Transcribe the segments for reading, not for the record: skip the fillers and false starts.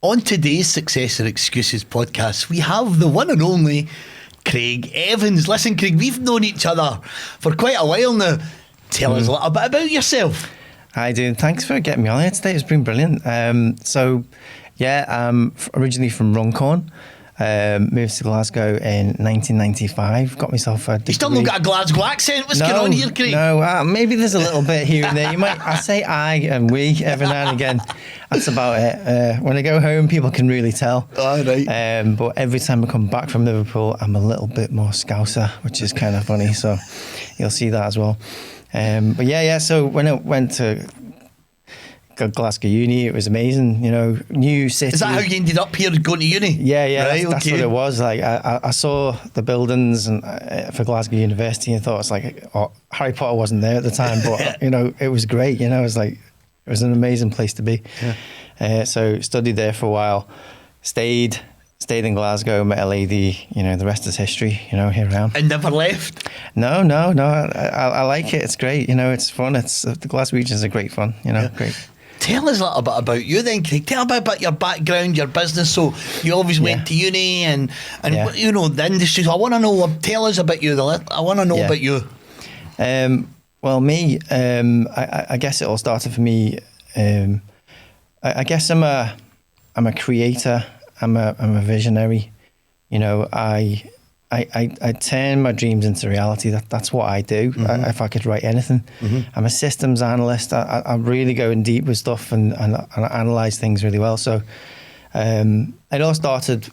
On today's Success or Excuses podcast, we have the one and only Craig Evans. Listen, Craig, we've known each other for quite a while now. Tell us a little bit about yourself. Hi, dude. Thanks for getting me on here today. It's been brilliant. I'm originally from Runcorn. Moved to Glasgow in 1995. Got myself a degree. You still not got a Glasgow accent? What's going on here, Craig? No, maybe there's a little bit here and there. I say I and we every now and again. That's about it. When I go home, people can really tell. All right. But every time I come back from Liverpool, I'm a little bit more Scouser, which is kind of funny. So you'll see that as well. So when I went to Glasgow Uni, it was amazing, new city. Is that how you ended up here going to uni? Yeah, right, that's what it was. Like I saw the buildings and for Glasgow University and thought it's like, Harry Potter wasn't there at the time, but it was great. It was an amazing place to be. Yeah. So studied there for a while, stayed in Glasgow, met a lady. The rest is history. Here I am. And never left? No. I like it. It's great. It's fun. The Glasgow region is a great fun. Great. Tell us a little bit about you then, Craig. Tell me about your background, your business. So you always went to uni and the industry. So I want to know, tell us about you. I want to know about you. I guess it all started for me. I guess I'm a creator. I'm a visionary. I turn my dreams into reality. That's what I do. Mm-hmm. If I could write anything, I'm a systems analyst. I'm really going deep with stuff and analyze things really well. So it all started,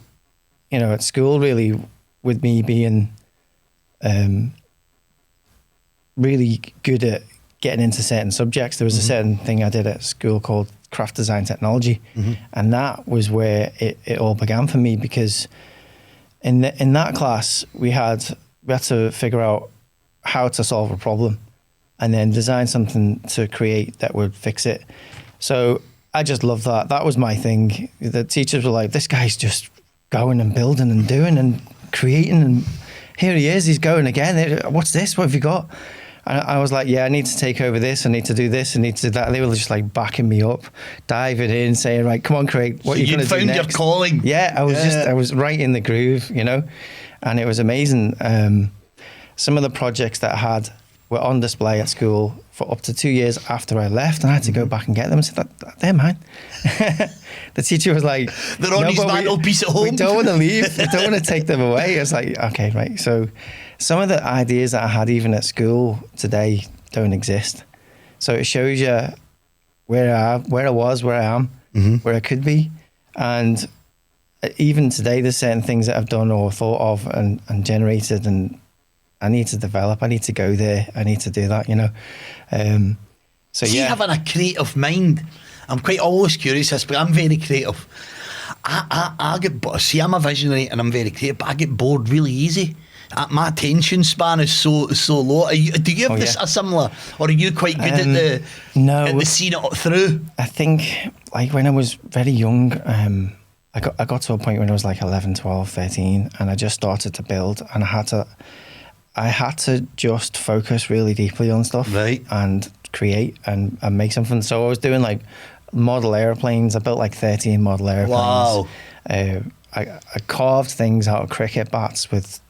at school really with me being really good at getting into certain subjects. There was a certain thing I did at school called craft design technology, and that was where it all began for me because. In that class, we had to figure out how to solve a problem and then design something to create that would fix it. So I just loved that. That was my thing. The teachers were like, this guy's just going and building and doing and creating. And here he is, he's going again. What's this? What have you got? And I was like, I need to take over this. I need to do this. I need to do that. They were just like backing me up, diving in, saying, right, come on, Craig, what are you going to do next? You found your calling. Yeah, I was right in the groove, and it was amazing. Some of the projects that I had were on display at school for up to 2 years after I left, and I had to go back and get them and say, they're mine. The teacher was like, they're on his mantelpiece at home. We don't want to leave. We don't want to take them away. It's like, okay, right. So some of the ideas that I had even at school today don't exist. So it shows you where I was, where I am, where I could be. And even today, there's certain things that I've done or thought of and generated, and I need to develop. I need to go there. I need to do that, See, having a creative mind, I'm quite always curious, but I'm very creative. I get, see, I'm a visionary and I'm very creative, but I get bored really easy. My attention span is so low. Do you have a similar, or are you quite good at seeing it through? I think, like when I was very young, I got to a point when I was like 11, 12, 13, and I just started to build, and I had to just focus really deeply on stuff, right, and create and make something. So I was doing like model airplanes. I built like 13 model airplanes. Wow. I carved things out of cricket bats with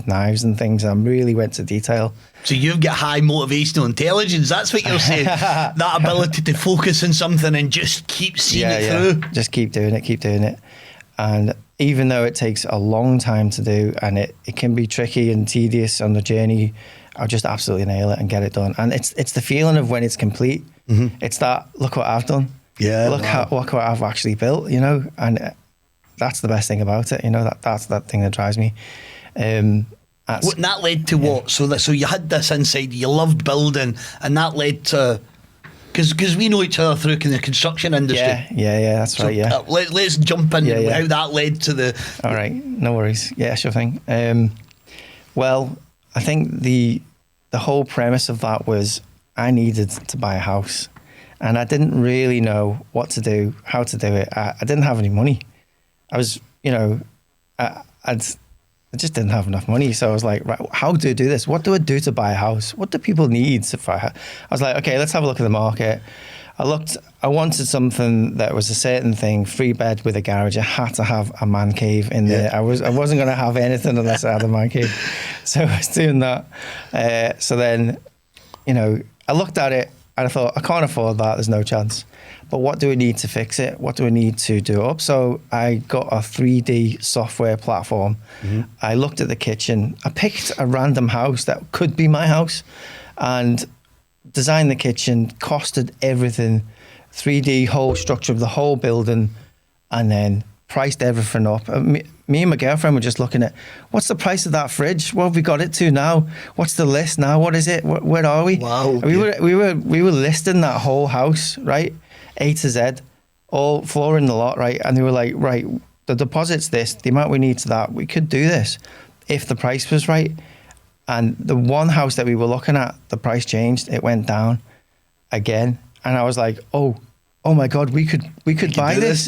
knives and things. I really went to detail. So you've got high motivational intelligence. That's what you're saying. That ability to focus on something and just keep seeing it through. Just keep doing it. And even though it takes a long time to do, and it can be tricky and tedious on the journey, I'll just absolutely nail it and get it done. And it's the feeling of when it's complete. It's that, look what I've done. Yeah. Look what I've actually built, and that's the best thing about it. That's that thing that drives me. And that led to what? So you had this inside, you loved building, and that led to, because we know each other through the construction industry. Yeah, that's right. Yeah. Let's jump in how that led to the. All right, no worries. Yeah, sure thing. Well, I think the whole premise of that was I needed to buy a house, and I didn't really know what to do, how to do it. I didn't have any money. I was, I just didn't have enough money. So I was like, right, how do I do this? What do I do to buy a house? What do people need to buy a house? I was like, okay, let's have a look at the market. I wanted something that was a certain thing, 3-bed with a garage. I had to have a man cave in there. I wasn't going to have anything unless I had a man cave. So I was doing that. So then, I looked at it and I thought, I can't afford that. There's no chance. But what do we need to fix it? What do we need to do up? So I got a 3D software platform. I looked at the kitchen. I picked a random house that could be my house and designed the kitchen, costed everything, 3D whole structure of the whole building, and then priced everything up. Me and my girlfriend were just looking at, what's the price of that fridge? What have we got it to now? What's the list now? What is it? Where are we? Wow. We were listing that whole house, right? A to Z, all floor in the lot, right? And they were like, right, the deposit's this, the amount we need to that, we could do this if the price was right. And the one house that we were looking at, the price changed, it went down again. And I was like, oh my God, we could buy this.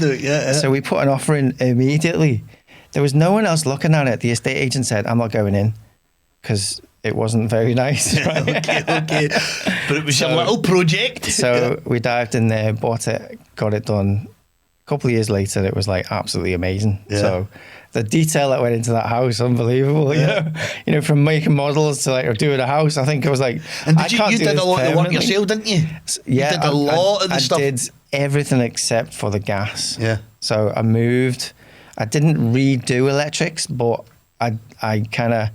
So we put an offer in immediately. There was no one else looking at it. The estate agent said, I'm not going in because it wasn't very nice. Right? okay. But it was a little project. So we dived in there, bought it, got it done. A couple of years later, it was like absolutely amazing. Yeah. So the detail that went into that house, unbelievable. You know, from making models to like doing a house. I think it was like, and you did a lot of the work yourself, didn't you? Yeah, you did a lot of the stuff. I did everything except for the gas. Yeah. So I moved. I didn't redo electrics, but I kind of,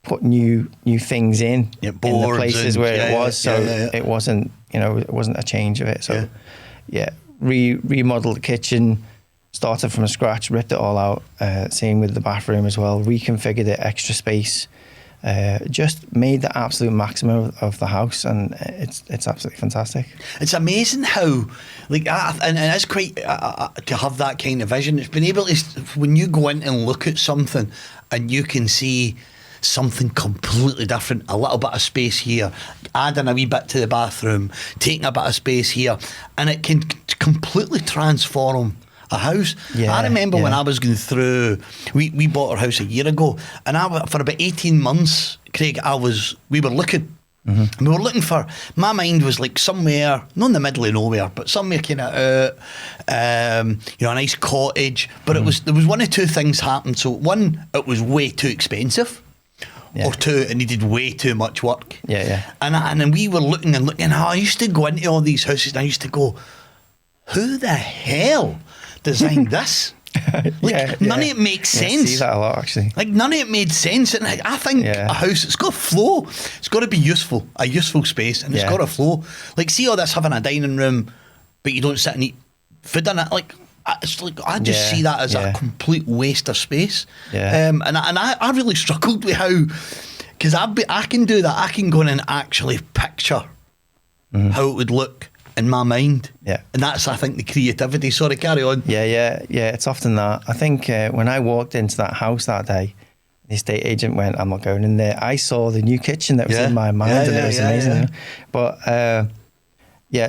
put new things in the places where it was. So it wasn't, it wasn't a change of it. So remodeled the kitchen, started from scratch, ripped it all out. Same with the bathroom as well. Reconfigured it, extra space. Just made the absolute maximum of the house, and it's absolutely fantastic. It's amazing how, and it's quite to have that kind of vision. It's been able to, when you go in and look at something, and you can see something completely different, a little bit of space here, adding a wee bit to the bathroom, taking a bit of space here, and it can completely transform a house. I remember when I was going through, we bought our house a year ago, and for about 18 months, Craig, we were looking. And we were looking for, my mind was like somewhere, not in the middle of nowhere, but somewhere kind of a nice cottage. But there was one or two things happened. So one, it was way too expensive. Or two, it needed way too much work. And then we were looking. I used to go into all these houses and I used to go, who the hell designed this? None of it makes sense. I see that a lot, actually. None of it made sense. And I think a house, it's got flow. It's got to be useful, a useful space, and it's got to flow. See all this having a dining room, but you don't sit and eat food in it. I just see that as a complete waste of space. And I really struggled with how, because I can do that. I can go in and actually picture how it would look in my mind. And that's, I think, the creativity. Sorry, carry on. It's often that. I think when I walked into that house that day, the estate agent went, I'm not going in there. I saw the new kitchen that was in my mind, and it was amazing. But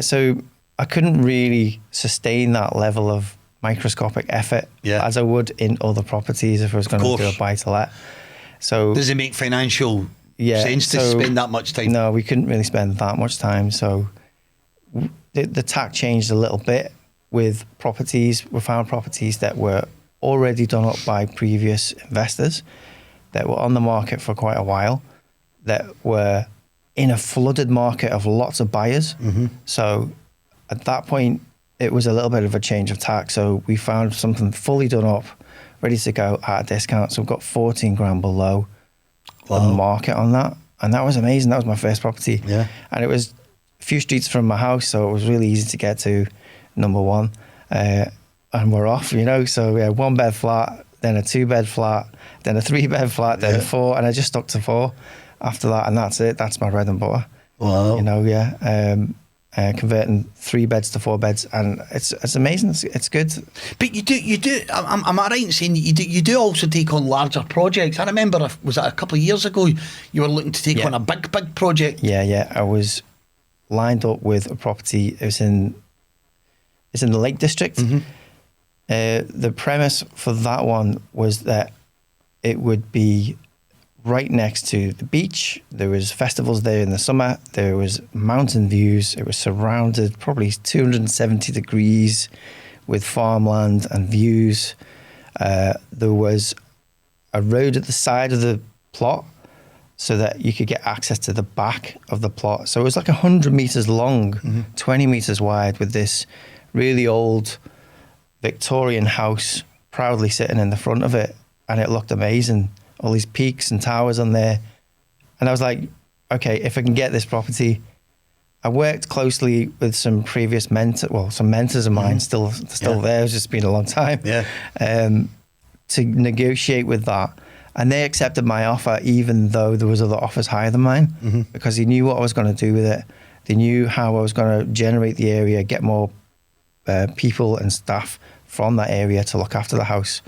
so I couldn't really sustain that level of microscopic effort as I would in other properties if I was going to do a buy-to-let. So does it make financial sense to spend that much time? No, we couldn't really spend that much time. So the tack changed a little bit with properties. We found properties that were already done up by previous investors that were on the market for quite a while, that were in a flooded market of lots of buyers. So at that point, it was a little bit of a change of tack. So we found something fully done up, ready to go at a discount. So we've got 14 grand below the market on that. And that was amazing. That was my first property. And it was a few streets from my house, so it was really easy to get to, number one. And we're off, So we had 1-bed flat, then a 2-bed flat, then a 3-bed flat, then 4. And I just stuck to 4 after that. And that's it. That's my bread and butter. Wow. Converting 3 beds to 4 beds, and it's amazing. It's good. But you do. Am I right in saying you do also take on larger projects? I remember, was that a couple of years ago, you were looking to take on a big project? I was lined up with a property. It's in the Lake District. The premise for that one was that it would be right next to the beach. There was festivals there in the summer. There was mountain views. It was surrounded probably 270 degrees with farmland and views. There was a road at the side of the plot so that you could get access to the back of the plot. So it was like 100 meters long, 20 meters wide, with this really old Victorian house proudly sitting in the front of it. And it looked amazing. All these peaks and towers on there. And I was like, okay, if I can get this property. I worked closely with some previous some mentors of mine, still there. It's just been a long time. To negotiate with that. And they accepted my offer, even though there was other offers higher than mine, because they knew what I was going to do with it. They knew how I was going to generate the area, get more people and staff from that area to look after the house.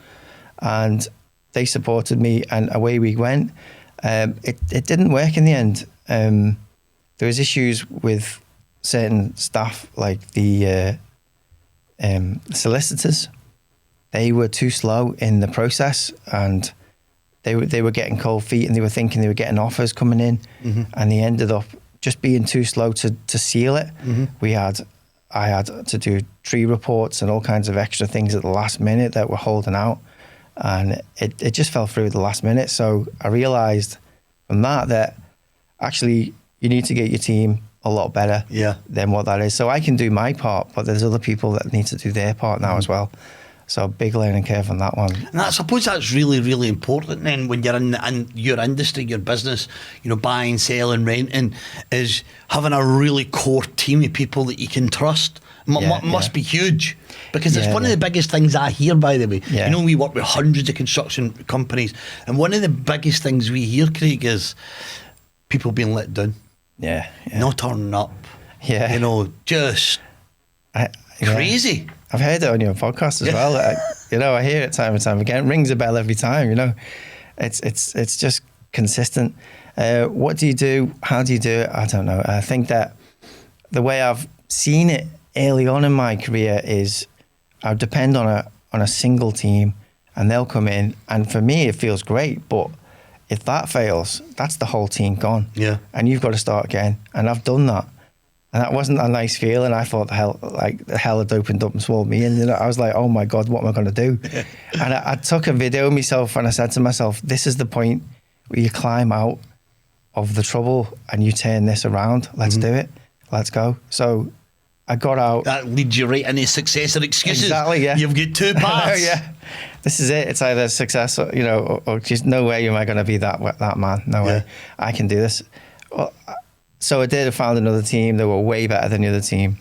And they supported me, and away we went. It didn't work in the end. There was issues with certain staff, like the solicitors. They were too slow in the process, and they were getting cold feet, and they were thinking they were getting offers coming in, and they ended up just being too slow to seal it. I had to do tree reports and all kinds of extra things at the last minute that were holding out, and it just fell through at the last minute. So I realised from that actually you need to get your team a lot better than what that is. So I can do my part, but there's other people that need to do their part now as well. So big learning curve on that one. And I suppose that's really, really important then when you're in your industry, your business, buying, selling, renting, is having a really core team of people that you can trust. Must be huge, because it's one of the biggest things I hear, by the way. We work with hundreds of construction companies, and one of the biggest things we hear, Craig, is people being let down. Not turning up. Just crazy. I've heard it on your podcast as well. I hear it time and time again. It rings a bell every time. It's just consistent. What do you do? How do you do it? I don't know. I think that the way I've seen it early on in my career is I depend on a single team, and they'll come in, and for me it feels great, but if that fails, that's the whole team gone. And you've got to start again. And I've done that. And that wasn't a nice feeling. I thought the hell had opened up and swallowed me in. I was like, oh my God, what am I going to do? And I took a video of myself, and I said to myself, this is the point where you climb out of the trouble and you turn this around. Let's do it. Let's go. So I got out. That leads you right into success or excuses. Exactly, yeah. You've got two paths. This is it. It's either success or just no way am I going to be that man. No way. I can do this. Well, so I did. I found another team. They were way better than the other team.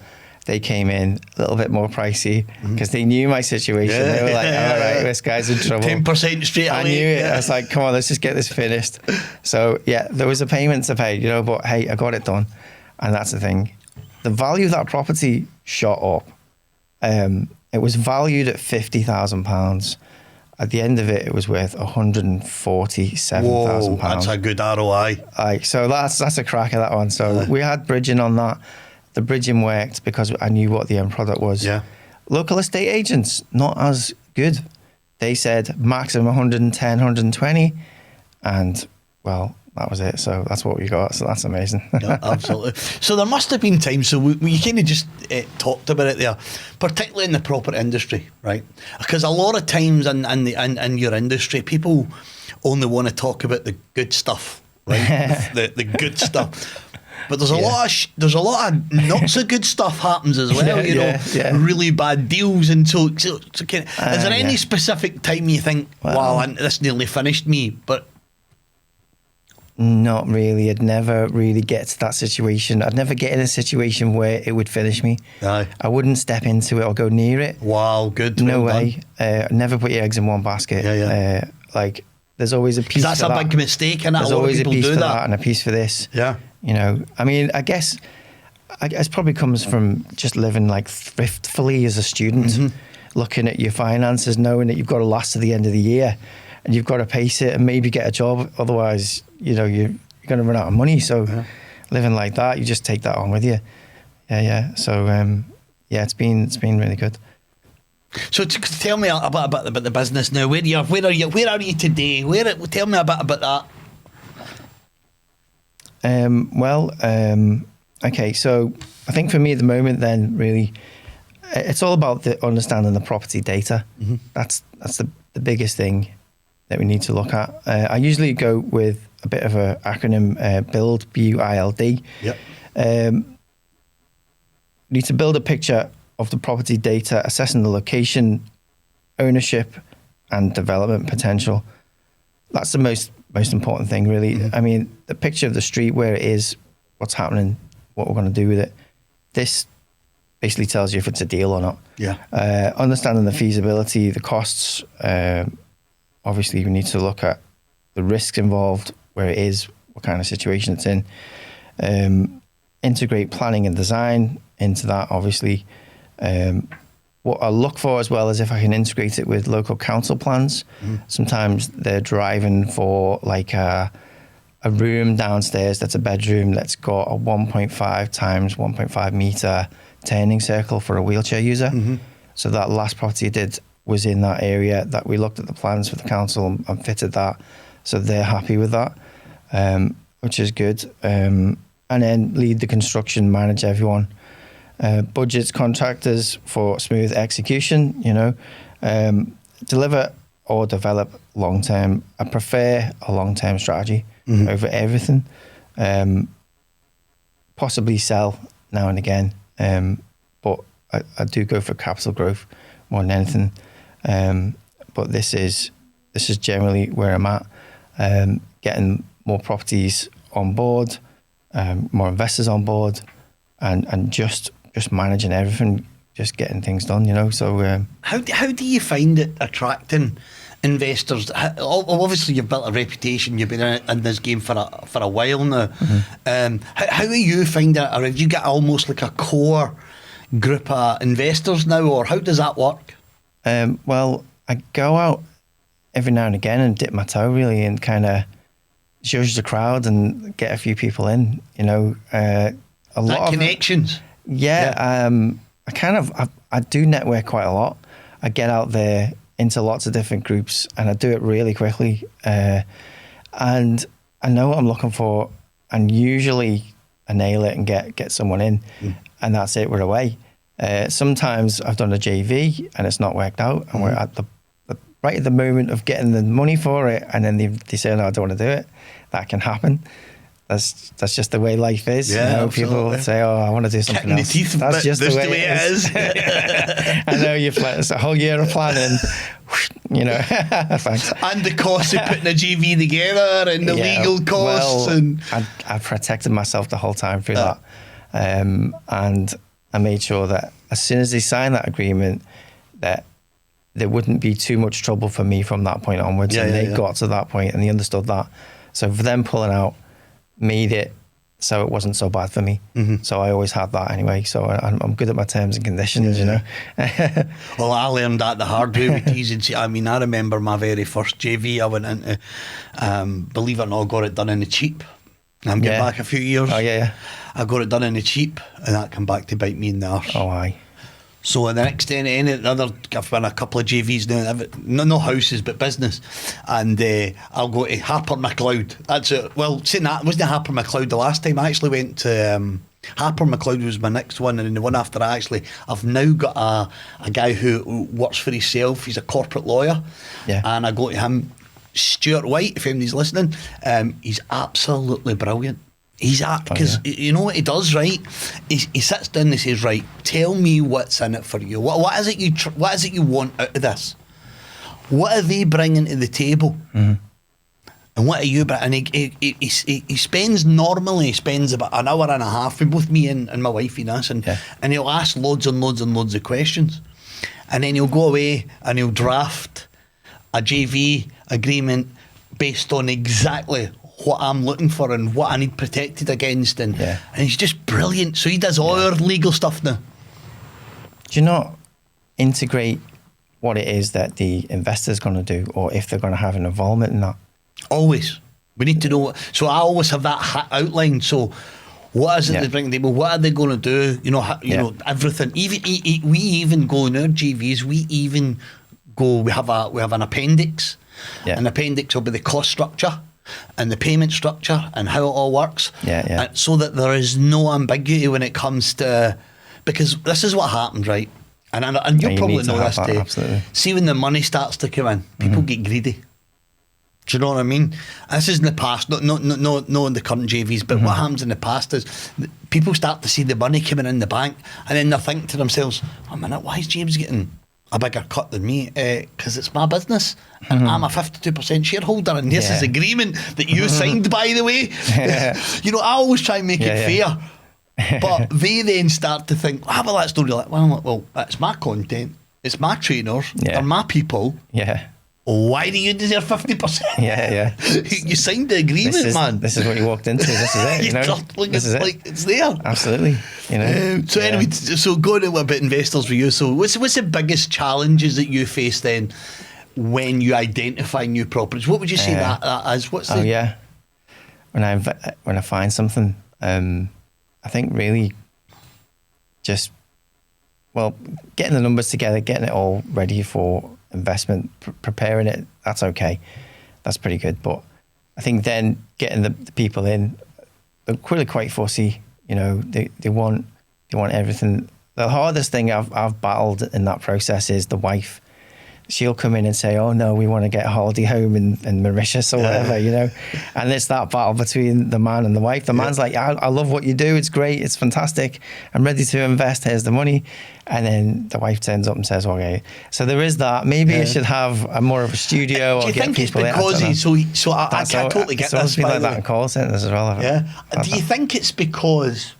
They came in a little bit more pricey because they knew my situation. They were like, all right, this guy's in trouble. 10% straight away. I knew it. I was like, come on, let's just get this finished. So there was a payment to pay, but hey, I got it done. And that's the thing. The value of that property shot up. It was valued at £50,000. At the end of it, it was worth £147,000. That's a good ROI. So that's a crack at that one. So we had bridging on that. The bridging worked because I knew what the end product was. Local estate agents, not as good. They said maximum 110, 120. And, well, that was it. So that's what we got. So that's amazing. Absolutely. So there must have been times, so we kind of just talked about it there, particularly in the property industry, right? Because a lot of times in your industry, people only want to talk about the good stuff, right? the good stuff. But there's a lot of not so good stuff happens as well, really bad deals. And so is there any specific time you think, wow, this nearly finished me? But not really. I'd never really get to that situation. I'd never get in a situation where it would finish me. I wouldn't step into it or go near it. Wow, good. No way. Never put your eggs in one basket. There's always a piece for that. That's a big mistake, and there's always a piece for that and a piece for this. I mean, I guess it probably comes from just living like thriftfully as a student, looking at your finances, knowing that you've got to last to the end of the year, and you've got to pace it and maybe get a job. Otherwise, you're going to run out of money. So living like that, you just take that on with you. So it's been really good. So tell me about the business now. Where are you today? Tell me a bit about that. Okay, so I think for me at the moment, then really, it's all about the understanding the property data. Mm-hmm. That's the biggest thing that we need to look at. I usually go with a bit of an acronym, BUILD, BUILD. Yep. Need to build a picture of the property data, assessing the location, ownership, and development potential. That's the most important thing, really. Mm-hmm. I mean, the picture of the street, where it is, what's happening, what we're going to do with it. This basically tells you if it's a deal or not. Yeah. Understanding the feasibility, the costs. Obviously, we need to look at the risks involved, where it is, what kind of situation it's in. Integrate planning and design into that, obviously. What I look for as well is if I can integrate it with local council plans. Sometimes they're driving for like a room downstairs that's a bedroom that's got a 1.5 times 1.5 meter turning circle for a wheelchair user. So that last property I did was in that area, that we looked at the plans for the council and fitted that. So they're happy with that, which is good. And then lead the construction, manage everyone. Budgets, contractors for smooth execution, deliver or develop long-term. I prefer a long-term strategy over everything. Possibly sell now and again, but I do go for capital growth more than anything. But this is generally where I'm at. Getting more properties on board, more investors on board, and just managing everything, just getting things done, So How do you find it attracting investors? Obviously, you've built a reputation. You've been in this game for a while now. How are you finding it? Or have you got almost like a core group of investors now, or how does that work? Well, I go out every now and again and dip my toe, really, and kind of judge the crowd and get a few people in. A lot of connections. Yeah. I do network quite a lot. I get out there into lots of different groups, and I do it really quickly. And I know what I'm looking for, and usually I nail it and get someone in, and that's it. We're away. Sometimes I've done a JV and it's not worked out, and we're at the right at the moment of getting the money for it, and then they say, "No, I don't want to do it." That can happen. That's just the way life is. Yeah, people say, "Oh, I want to do something else." Teeth, that's just the way it is. I know it's a whole year of planning. Thanks. And the cost of putting a JV together, and the legal costs. And I protected myself the whole time through that, and I made sure that as soon as they signed that agreement, that there wouldn't be too much trouble for me from that point onwards. They got to that point and they understood that. So for them pulling out made it so it wasn't so bad for me. So I always had that anyway. So I'm good at my terms and conditions, Well, I learned that the hard way with T's. I mean, I remember my very first JV I went into, believe it or not, got it done in the cheap. I'm getting back a few years. Oh, yeah. I got it done in the cheap, and that came back to bite me in the arse. Oh, aye. So the next day, I've been a couple of JVs now, no houses but business, and I'll go to Harper McLeod. That's it. Well, saying that, wasn't Harper McLeod the last time? I actually went to Harper McLeod was my next one, and then the one after that, I've now got a guy who works for himself. He's a corporate lawyer, and I go to him. Stuart White, if anybody's listening, he's absolutely brilliant. He's because you know what he does, right? He sits down and he says, "Right, tell me what's in it for you. What is it you want out of this? What are they bringing to the table, and what are you bringing?" And he spends about an hour and a half with both me and my wife and us, and he'll ask loads and loads and loads of questions, and then he'll go away and he'll draft a JV agreement based on exactly what I'm looking for and what I need protected against, and he's just brilliant. So he does all our legal stuff now. Do you not integrate what it is that the investor's going to do, or if they're going to have an involvement in that? Always. We need to know. So I always have that outline. So what is it they bring to the table? What are they going to do? You know, everything. Even we even go in our GVs. We even go. We have an appendix. An appendix will be the cost structure. and the payment structure and how it all works. So that there is no ambiguity when it comes to, because this is what happens, right? And you probably know this too. Absolutely. See, when the money starts to come in, people get greedy. Do you know what I mean? This is in the past, not in the current JVs, but what happens in the past is people start to see the money coming in the bank, and then they're thinking to themselves, "Oh, a minute, why is James getting a bigger cut than me? Because it's my business, and I'm a 52% shareholder, and this is agreement that you signed, by the way." You know, I always try and make it fair. But they then start to think, well, that's not really, well, it's my content, it's my trainers, they're my people. Why do you deserve 50%? You signed the agreement, man. This is what you walked into. This is it. You know? This is it. Like, it's there. Absolutely. You know. So anyway, so going to a bit investors for you. So what's the biggest challenges that you face then when you identify new properties? What would you say that is? When I find something, I think really just, getting the numbers together, getting it all ready for investment, preparing it, that's okay. That's pretty good. But I think then getting the people in, they're really quite fussy. You know, they want everything. The hardest thing I've battled in that process is the wife. She'll come in and say, "Oh no, we want to get a holiday home in Mauritius or whatever," you know. And it's that battle between the man and the wife. The man's like, I love what you do. It's great. It's fantastic. I'm ready to invest. Here's the money. And then the wife turns up and says, "Okay." So there is that. Maybe you should have more of a studio. Do you think it's because I totally get this. It's like that in call centres as well. Do you think it's because?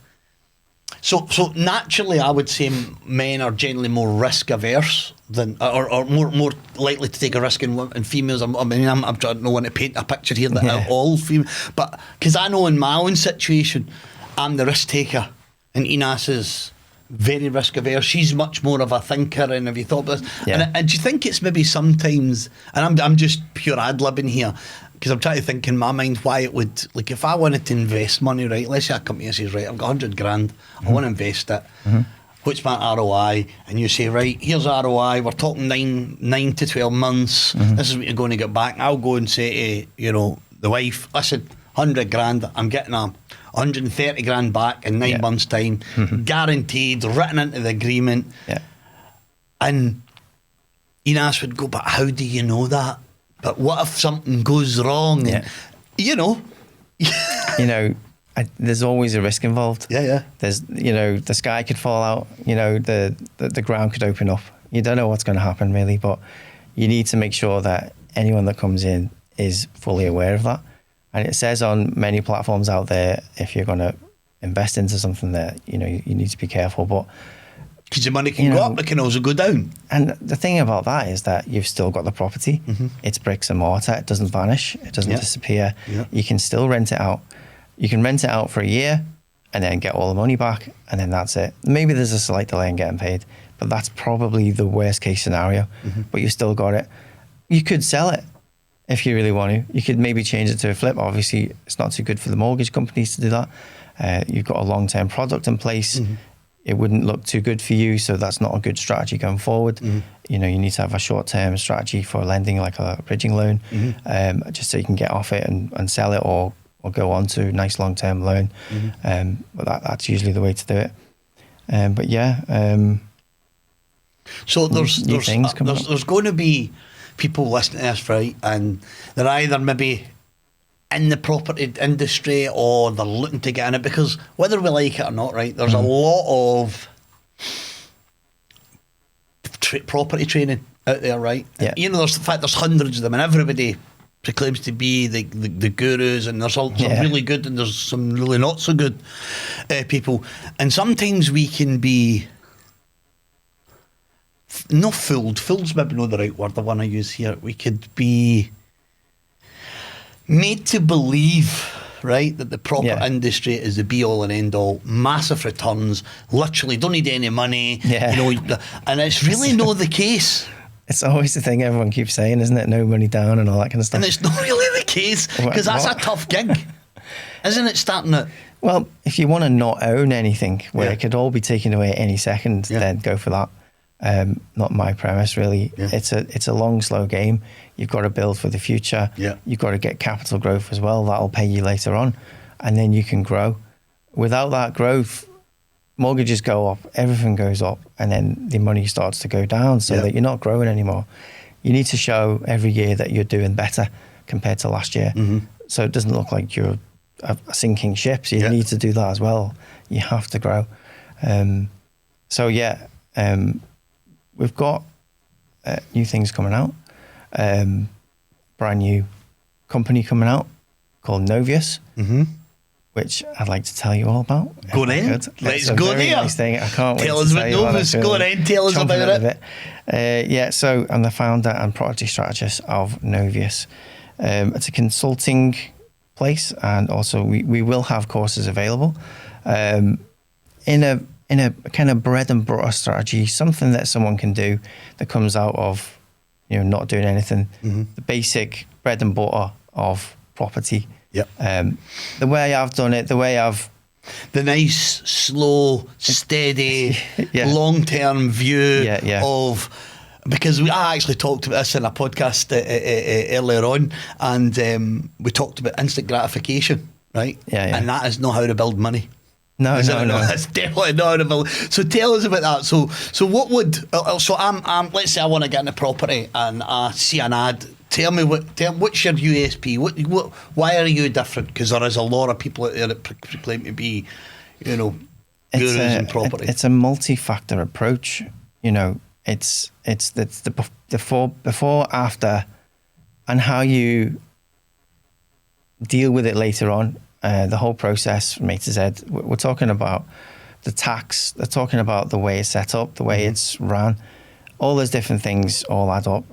So naturally, I would say men are generally more risk averse than, or more likely to take a risk in females. I'm trying to want to paint a picture here that all female, but because I know in my own situation, I'm the risk taker, and Ines is very risk averse. She's much more of a thinker. And have you thought about this? And do you think it's maybe sometimes? And I'm just pure ad libbing here, because I'm trying to think in my mind why it would, like, if I wanted to invest money, right, let's say I come to you and says, right, I've got 100 grand, I want to invest it, what's my ROI? And you say, right, here's ROI, we're talking 9 to 12 months, this is what you're going to get back. I'll go and say to, you know, the wife, listen, 100 grand, I'm getting 130 grand back in 9 months' time, guaranteed, written into the agreement. And Ines would go, but how do you know that? But what if something goes wrong? And, you know. There's always a risk involved. There's, the sky could fall out. The ground could open up. You don't know what's going to happen really, but you need to make sure that anyone that comes in is fully aware of that. And it says on many platforms out there, if you're going to invest into something that, you need to be careful. But because the money can go up, it can also go down. And the thing about that is that you've still got the property. It's bricks and mortar. It doesn't vanish. It doesn't disappear. You can still rent it out. You can rent it out for a year and then get all the money back, and then that's it. Maybe there's a slight delay in getting paid, but that's probably the worst case scenario. But you still got it. You could sell it if you really want to. You could maybe change it to a flip. Obviously, it's not too good for the mortgage companies to do that. You've got a long-term product in place. It wouldn't look too good for you, so that's not a good strategy going forward. You need to have a short-term strategy for lending, like a bridging loan, just so you can get off it and sell it, or go on to a nice long-term loan. But that's usually the way to do it. So there's going to be people listening to this, right? And they're either maybe in the property industry or they're looking to get in it, because whether we like it or not, right, there's a lot of property training out there, right? There's hundreds of them, and everybody proclaims to be the gurus, and there's some really good and there's some really not so good people, and sometimes we can be not fooled's maybe not the right word I want to use here. We could be made to believe, right, that the property industry is the be all and end all, massive returns, literally don't need any money, and it's really not the case. It's always the thing everyone keeps saying, isn't it? No money down and all that kind of stuff. And it's not really the case, because that's a tough gig, isn't it? Starting at, well, if you want to not own anything, where it could all be taken away at any second, then go for that. not my premise really. Yeah. It's a long, slow game. You've got to build for the future. Yeah. You've got to get capital growth as well. That'll pay you later on, and then you can grow. Without that growth, mortgages go up, everything goes up, and then the money starts to go down, so that you're not growing anymore. You need to show every year that you're doing better compared to last year. So it doesn't look like you're a sinking ship. So you need to do that as well. You have to grow. We've got new things coming out. Brand new company coming out called Novius, which I'd like to tell you all about. Go on in. Let's go there. Nice thing. I can't wait Tell to us tell about you about Novius. it. Go on in. Tell us about it. So I'm the founder and product strategist of Novius. It's a consulting place, and also we will have courses available in a kind of bread and butter strategy, something that someone can do that comes out of not doing anything. The basic bread and butter of property. The way I've done it, the nice, slow, steady, long-term view of. Because I actually talked about this in a podcast earlier on, and we talked about instant gratification, right? And that is not how to build money. No. That's definitely not how to build. So tell us about that. So what would? So I'm. Let's say I want to get into property, and I see an ad. Tell me what's your USP? What? Why are you different? Because there is a lot of people out there that claim to be, gurus in property. It's a multi-factor approach. It's the before, after, and how you deal with it later on. The whole process from A to Z. We're talking about the tax. They're talking about the way it's set up, the way it's run. All those different things all add up.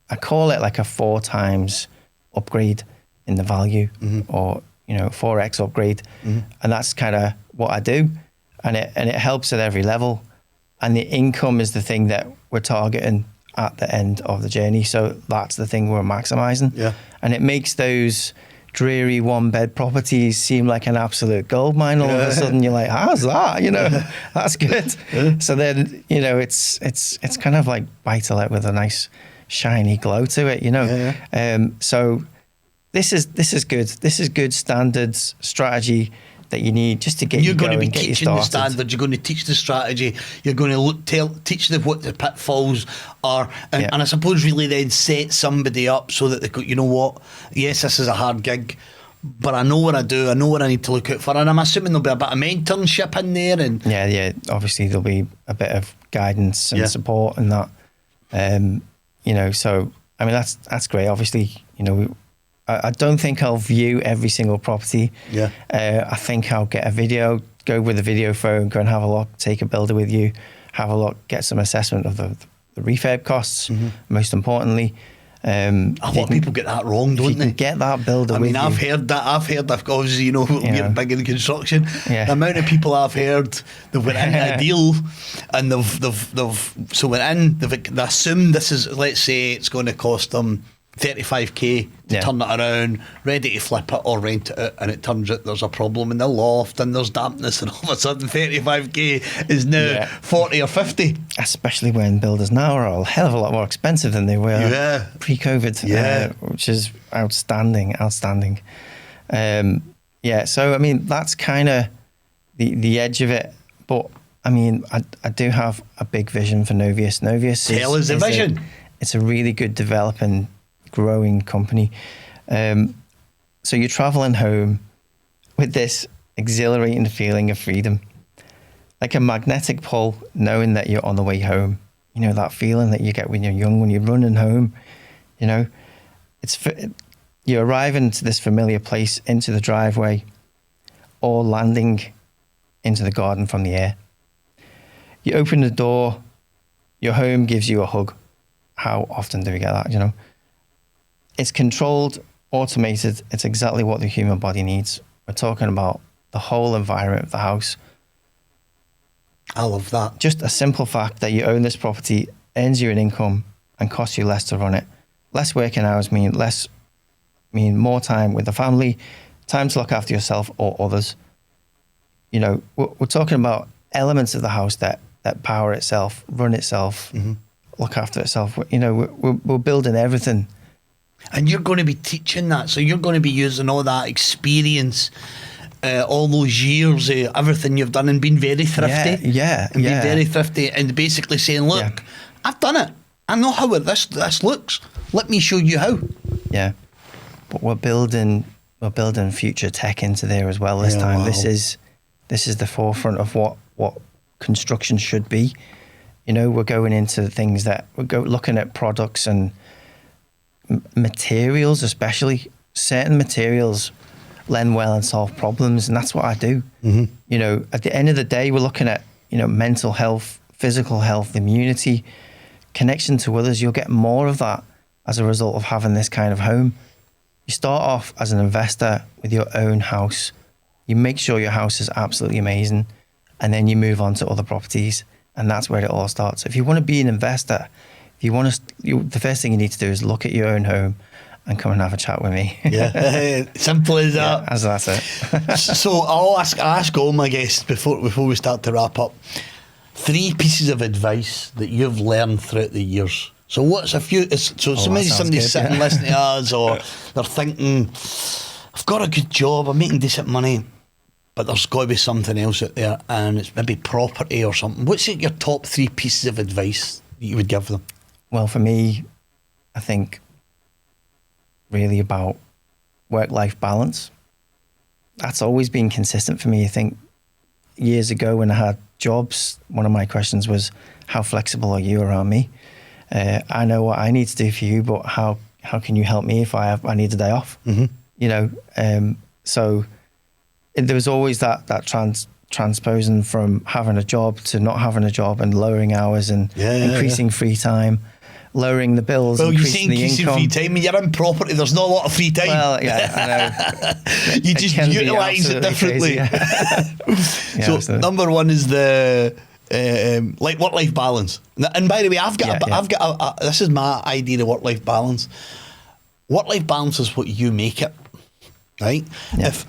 I call it like a 4 times upgrade in the value, or 4x upgrade, and that's kind of what I do, and it helps at every level. And the income is the thing that we're targeting at the end of the journey. So that's the thing we're maximizing. And it makes those dreary 1-bed properties seem like an absolute gold mine. All of a sudden you're like, how's that? That's good. So then, it's kind of like buy-to-let with a nice shiny glow to it, So this is good. This is good standards strategy that you need just to get you going. You're going to be teaching the standards. You're going to teach the strategy. You're going to teach them what the pitfalls are, and I suppose really then set somebody up so that they go, you know what? Yes, this is a hard gig, but I know what I do. I know what I need to look out for, and I'm assuming there'll be a bit of mentorship in there. And obviously there'll be a bit of guidance and support and that. So I mean that's great. Obviously, I don't think I'll view every single property. I think I'll get a video, go with a video phone, go and have a look, take a builder with you, have a look, get some assessment of the refurb costs, most importantly. A lot of people get that wrong, don't they? You can get that builder with you. I've heard that. Obviously, you're big in construction. The amount of people I've heard, they've went into a deal and they assume this is, let's say it's going to cost them 35k to turn it around, ready to flip it or rent it out, and it turns out there's a problem in the loft and there's dampness, and all of a sudden 35k is now 40 or 50. Especially when builders now are a hell of a lot more expensive than they were pre-COVID, which is outstanding. So I mean that's kind of the edge of it, but I mean I do have a big vision for Novius. Tell us the vision. It's a really good developing, growing company. So you're traveling home with this exhilarating feeling of freedom, like a magnetic pull, knowing that you're on the way home. That feeling that you get when you're young, when you're running home. You're arriving to this familiar place, into the driveway, or landing into the garden from the air. You open the door, your home gives you a hug. How often do we get that, It's controlled, automated. It's exactly what the human body needs. We're talking about the whole environment of the house. I love that. Just a simple fact that you own this property earns you an income and costs you less to run it. Less working hours mean more time with the family, time to look after yourself or others. We're talking about elements of the house that that power itself, run itself, look after itself. You know, we're building everything. And you're going to be teaching that, so you're going to be using all that experience, all those years, everything you've done, and being very thrifty. Being very thrifty, and basically saying, look, I've done it. I know how this looks. Let me show you how. Yeah, but we're building future tech into there as well this time. Wow. This is the forefront of what construction should be. You know, we're going into things that looking at products and materials, especially certain materials lend well and solve problems, and that's what I do. You know, at the end of the day, we're looking at, you know, mental health, physical health, immunity, connection to others. You'll get more of that as a result of having this kind of home. You start off as an investor with your own house. You make sure your house is absolutely amazing, and then you move on to other properties, and that's where it all starts. If you want to be an investor, if you want to, the first thing you need to do is look at your own home and come and have a chat with me. Simple as that. Yeah, that's it. So I'll ask all my guests before we start to wrap up, 3 pieces of advice that you've learned throughout the years. So what's a few? Somebody's sitting listening to us, or they're thinking, I've got a good job, I'm making decent money, but there's got to be something else out there, and it's maybe property or something. What's your top 3 pieces of advice that you would give them? Well, for me, I think really about work-life balance. That's always been consistent for me. I think years ago when I had jobs, one of my questions was, how flexible are you around me? I know what I need to do for you, but how can you help me if I need a day off? You know, so there was always that transposing from having a job to not having a job, and lowering hours and increasing free time, lowering the bills, increasing the income. Free time, when you're in property, there's not a lot of free time. Well, yeah, I know. You just utilise it differently. So number 1 is the like work-life balance. And by the way, I've got this is my idea of work-life balance. Work-life balance is what you make it, right? If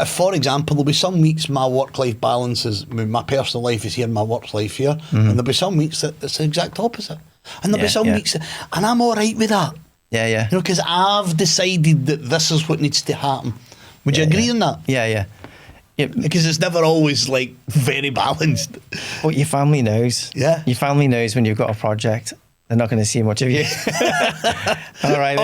for example, there'll be some weeks my work-life balance is, my personal life is here and my work life here, and there'll be some weeks that it's the exact opposite, and there'll be some weeks that, and I'm all right with that. You know, because I've decided that this is what needs to happen. Would you agree on that? Yeah. Because it's never always like very balanced. But your family knows. Yeah. Your family knows when you've got a project, they're not going to see much of you. All right.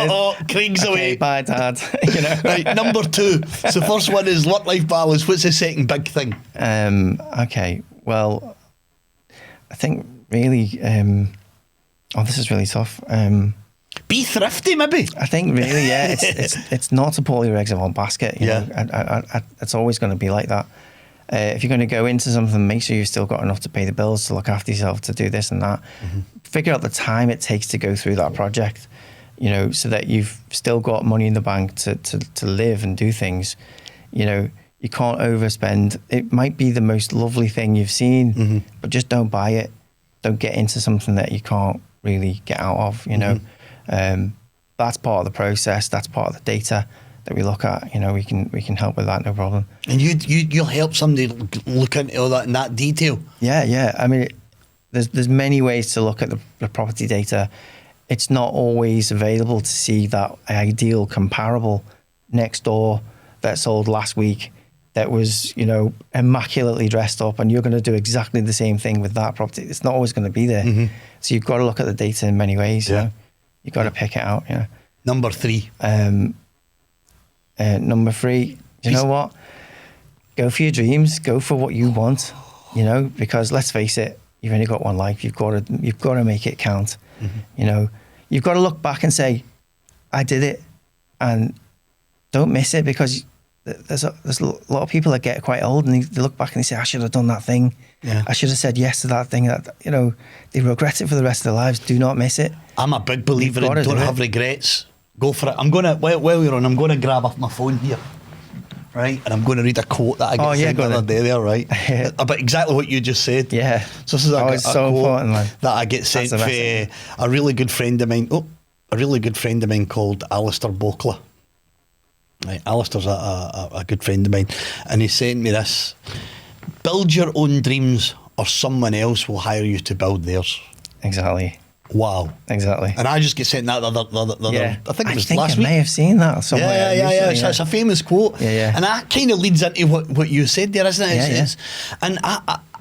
Craig's away. Bye, Dad. You know. Right. Number 2. So first one is work-life balance. What's the second big thing? Okay. Well, I think really. This is really tough. Be thrifty, maybe. I think really, it's not to put all your eggs in one basket. You know? It's always going to be like that. If you're going to go into something, make sure you've still got enough to pay the bills, to look after yourself, to do this and that. Figure out the time it takes to go through that project, you know, so that you've still got money in the bank to live and do things. You know, you can't overspend. It might be the most lovely thing you've seen, but just don't buy it. Don't get into something that you can't really get out of, you know. That's part of the process. That's part of the data that we look at. You know, we can help with that, no problem. And you'll help somebody look into all that in that detail. Yeah. I mean, there's many ways to look at the property data. It's not always available to see that ideal comparable next door that sold last week that was, you know, immaculately dressed up, and you're going to do exactly the same thing with that property. It's not always going to be there. So you've got to look at the data in many ways. You know? You've got to pick it out. Yeah. Number 3. Number 3. You know what? Go for your dreams. Go for what you want. You know, because let's face it, you've only got one life. You've got to make it count. You know, you've got to look back and say, I did it, and don't miss it, because there's a lot of people that get quite old and they look back and they say, I should have done that thing. I should have said yes to that thing. That, you know, they regret it for the rest of their lives. Do not miss it. I'm a big believer in don't have regrets. Go for it. I'm going to, while we're on, I'm going to grab off my phone here, right? And I'm going to read a quote that I got sent the other day there, right? About exactly what you just said. Yeah. So this is a quote important, that I get sent for a really good friend of mine. A really good friend of mine called Alistair Bokla. Right, Alistair's a good friend of mine, and he sent me this: build your own dreams or someone else will hire you to build theirs. Exactly. Wow. Exactly. And I just get sent that the other Yeah. I think it was last I week. may have seen that somewhere. Yeah. recently, It's a famous quote. Yeah. And that kind of leads into what you said there, isn't it? It's, and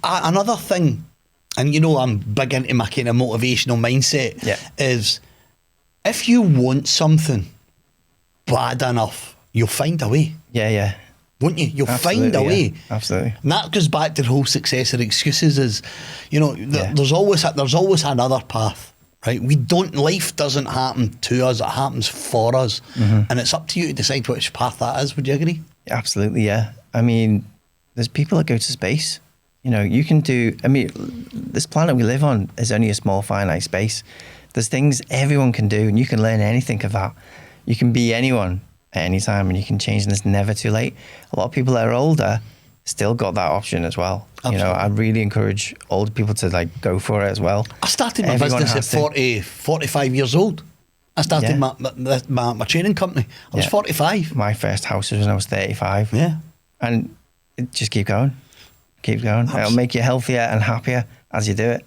another thing, and you know I'm big into my kind of motivational mindset, is if you want something bad enough, you'll find a way. Yeah. Won't you? You'll find a way. Absolutely. And that goes back to the whole success or excuses is, you know, there's always another path, right? Life doesn't happen to us, it happens for us. And it's up to you to decide which path that is. Would you agree? Absolutely, yeah. I mean, there's people that go to space. You know, this planet we live on is only a small finite space. There's things everyone can do and you can learn anything of that. You can be anyone at any time and you can change and it's never too late. A lot of people that are older still got that option as well. Absolutely. You know, I really encourage older people to like go for it as well. I started my business at 45 years old. I started my training company. I was 45. My first house was when I was 35. Yeah. And just keep going. Keep going. Absolutely. It'll make you healthier and happier as you do it.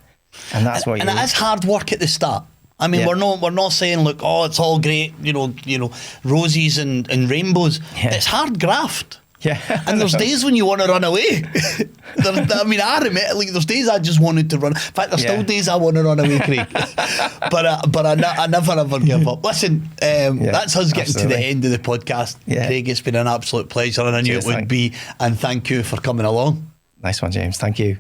And that's what you And it is hard work at the start. I mean, we're not saying, look, it's all great, you know, roses and rainbows. Yeah. It's hard graft. Yeah. And there's days when you want to run away. I admit, like, there's days I just wanted to run. In fact, there's still days I want to run away, Craig. but I never ever give up. Listen, that's us getting to the end of the podcast. Yeah. Craig, it's been an absolute pleasure, and I knew it would be. And thank you for coming along. Nice one, James. Thank you.